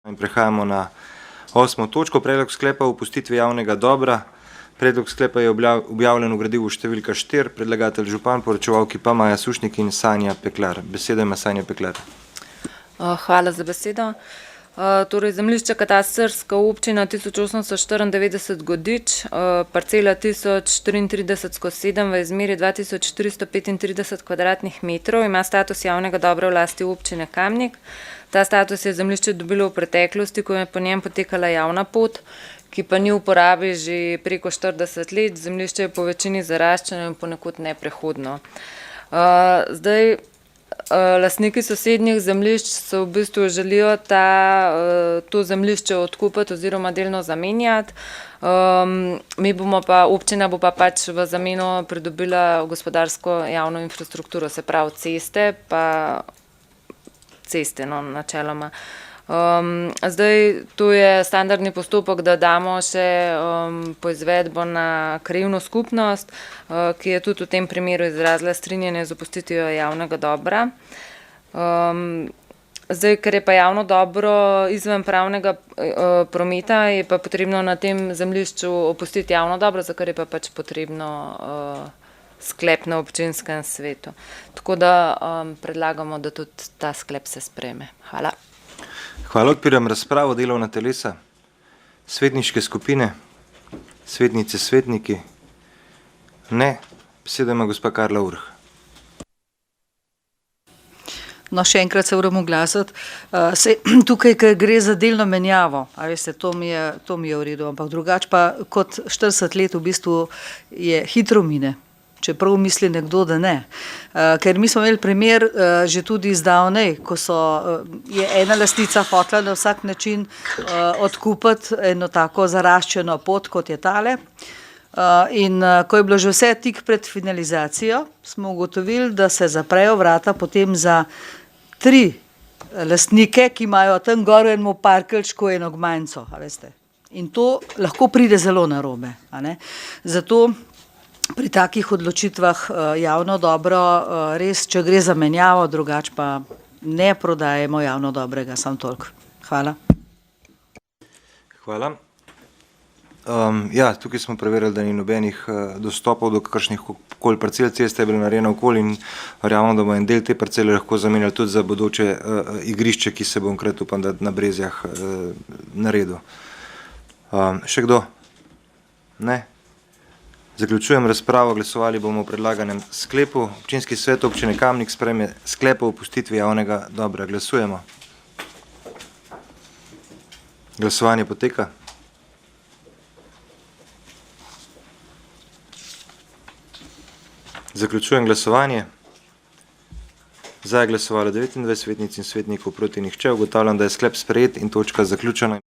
In prehajamo na 8. točko, predlog sklepa o opustitvi javnega dobra. Predlog sklepa je objavljen v gradivu številka 4, predlagatelj župan, poročevalki pa Maja Sušnik in Sanja Peklar. Besedo ima Sanja Peklar. Hvala za besedo. Torej, zemljišče katastrska občina 1894 Godič, parcela 1034/7 v izmeri 2435 kvadratnih metrov, ima status javnega dobra v lasti občine Kamnik. Ta status je zemljišče dobilo v preteklosti, ko je po njem potekala javna pot, ki pa ni v uporabi že preko 40 let. Zemljišče je po večini zaraščeno in ponekod neprehodno. Lastniki sosednjih zemljišč so v bistvu želijo to zemljišče odkupiti oziroma delno zamenjati. Občina bo pa pač v zameno pridobila gospodarsko javno infrastrukturo, se pravi ceste, načeloma. To je standardni postopek, da damo še poizvedbo na krajevno skupnost, ki je tudi v tem primeru izrazila strinjanje z opustitvijo javnega dobra. Ker je pa javno dobro izven pravnega prometa, je pa potrebno na tem zemljišču opustiti javno dobro, za kar je pa pač potrebno sklep na občinskem svetu. Tako da predlagamo, da tudi ta sklep se sprejme. Hvala. Hvala, odpiram razpravo, delovna telesa, svetniške skupine, svetnice, svetniki. Ne, besedo ima gospa Karla Urh. No, še enkrat se moram oglasiti. Tukaj, ker gre za delno menjavo, a veste, to mi je v redu, ampak drugače pa kot 40 let v bistvu je hitro mine. Čeprav misli nekdo, da ne. Ker mi smo imeli primer že tudi zdavnej, ko je ena lastnica hotela na vsak način odkupiti eno tako zaraščeno pot, kot je tale. In ko je bilo že vse tik pred finalizacijo, smo ugotovili, da se zaprejo vrata potem za 3 lastnike, ki imajo tam gor eno parkeljčko, eno gmanjco, a veste. In to lahko pride zelo narobe, a ne. Zato pri takih odločitvah javno dobro, res, če gre za menjavo, drugače pa ne prodajemo javno dobrega, samo toliko. Hvala. Hvala. Tukaj smo preverili, da ni nobenih dostopov do kakršnih koli parcel, ceste je bilo narejeno okoli in verjamemo, da bo en del te parcele lahko zamenjali tudi za bodoče igrišče, ki se bo enkrat, upam, da na Brezjah naredil. Še kdo? Ne? Zaključujem razpravo, glasovali bomo o predlaganem sklepu. Občinski svet občine Kamnik sprejme sklep o opustitvi javnega dobra. Glasujemo. Glasovanje poteka. Zaključujem glasovanje. Za je glasovalo 29 svetnic in svetnikov, proti nihče. Ugotavljam, da je sklep sprejet in točka zaključena.